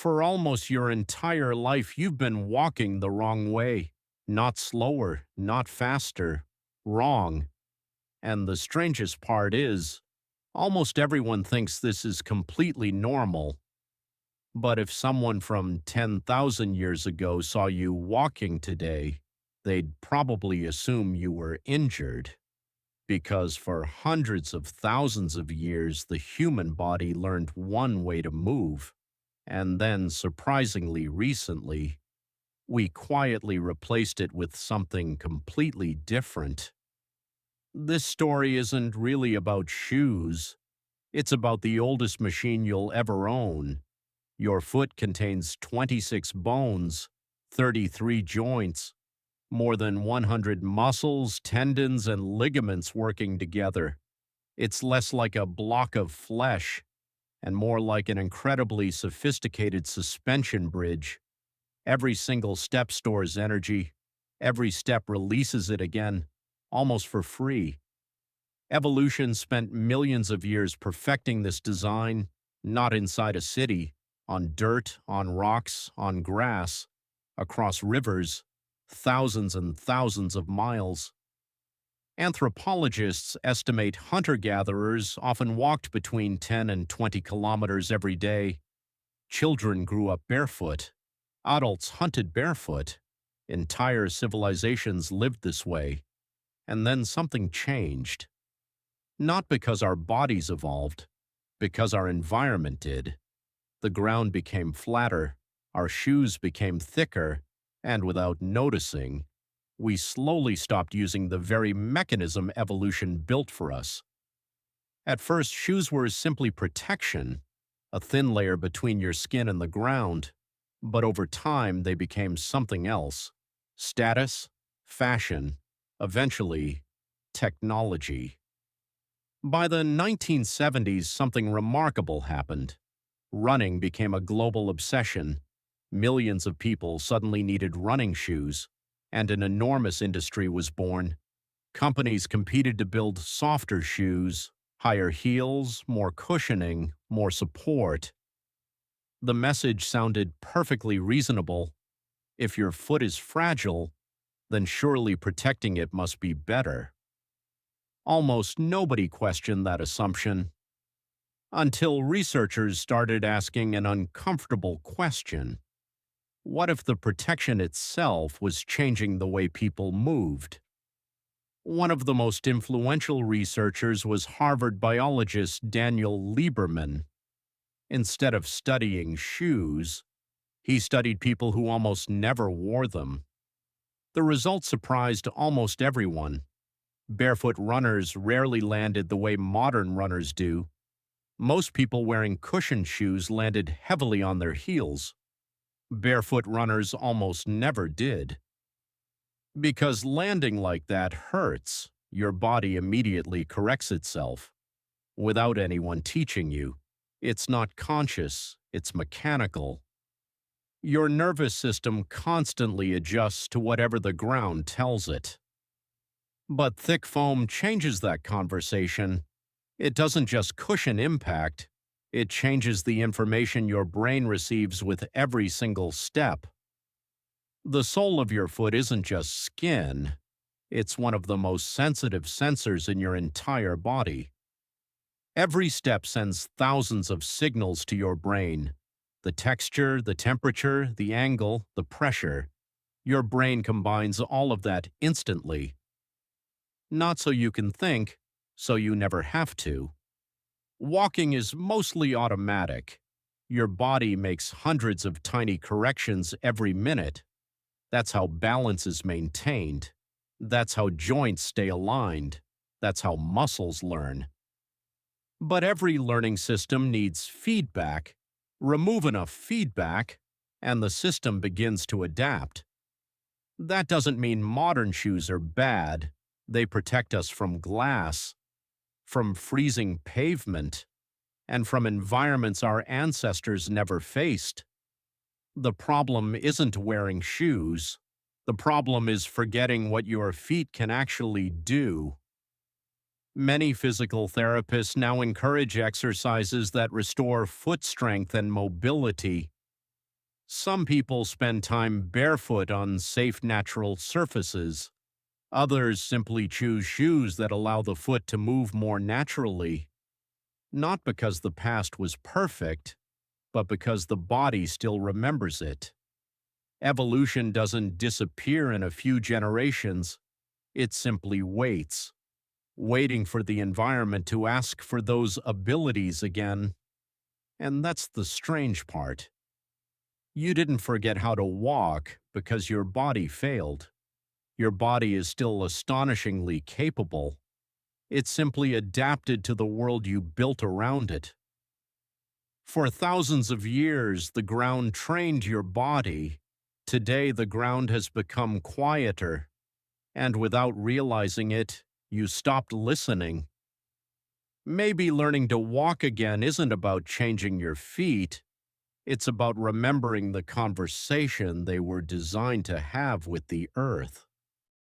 For almost your entire life, you've been walking the wrong way. Not slower, not faster. Wrong. And the strangest part is, almost everyone thinks this is completely normal. But if someone from 10,000 years ago saw you walking today, they'd probably assume you were injured. Because for hundreds of thousands of years, the human body learned one way to move. And then, surprisingly recently, we quietly replaced it with something completely different. This story isn't really about shoes. It's about the oldest machine you'll ever own. Your foot contains 26 bones, 33 joints, more than 100 muscles, tendons, and ligaments working together. It's less like a block of flesh and more like an incredibly sophisticated suspension bridge. Every single step stores energy. Every step releases it again, almost for free. Evolution spent millions of years perfecting this design, not inside a city, on dirt, on rocks, on grass, across rivers, thousands and thousands of miles. Anthropologists estimate hunter-gatherers often walked between 10 and 20 kilometers every day. Children grew up barefoot. Adults hunted barefoot. Entire civilizations lived this way. And then something changed. Not because our bodies evolved, because our environment did. The ground became flatter, our shoes became thicker, and without noticing, we slowly stopped using the very mechanism evolution built for us. At first, shoes were simply protection, a thin layer between your skin and the ground, but over time they became something else: status, fashion, eventually, technology. By the 1970s, something remarkable happened. Running became a global obsession. Millions of people suddenly needed running shoes, and an enormous industry was born. Companies competed to build softer shoes, higher heels, more cushioning, more support. The message sounded perfectly reasonable. If your foot is fragile, then surely protecting it must be better. Almost nobody questioned that assumption, until researchers started asking an uncomfortable question. What if the protection itself was changing the way people moved? One of the most influential researchers was Harvard biologist Daniel Lieberman. Instead of studying shoes, he studied people who almost never wore them. The results surprised almost everyone. Barefoot runners rarely landed the way modern runners do. Most people wearing cushioned shoes landed heavily on their heels. Barefoot runners almost never did. Because landing like that hurts, your body immediately corrects itself. Without anyone teaching you. It's not conscious, it's mechanical. Your nervous system constantly adjusts to whatever the ground tells it. But thick foam changes that conversation. It doesn't just cushion impact, it changes the information your brain receives with every single step. The sole of your foot isn't just skin, it's one of the most sensitive sensors in your entire body. Every step sends thousands of signals to your brain. The texture, the temperature, the angle, the pressure. Your brain combines all of that instantly. Not so you can think, so you never have to. Walking is mostly automatic. Your body makes hundreds of tiny corrections every minute. That's how balance is maintained. That's how joints stay aligned. That's how muscles learn. But every learning system needs feedback. Remove enough feedback, and the system begins to adapt. That doesn't mean modern shoes are bad. They protect us from glass, from freezing pavement, and from environments our ancestors never faced. The problem isn't wearing shoes. The problem is forgetting what your feet can actually do. Many physical therapists now encourage exercises that restore foot strength and mobility. Some people spend time barefoot on safe natural surfaces. Others simply choose shoes that allow the foot to move more naturally, not because the past was perfect, but because the body still remembers it. Evolution doesn't disappear in a few generations, it simply waits, waiting for the environment to ask for those abilities again. And that's the strange part. You didn't forget how to walk because your body failed. Your body is still astonishingly capable. It simply adapted to the world you built around it. For thousands of years, the ground trained your body. Today, the ground has become quieter, and without realizing it, you stopped listening. Maybe learning to walk again isn't about changing your feet. It's about remembering the conversation they were designed to have with the earth.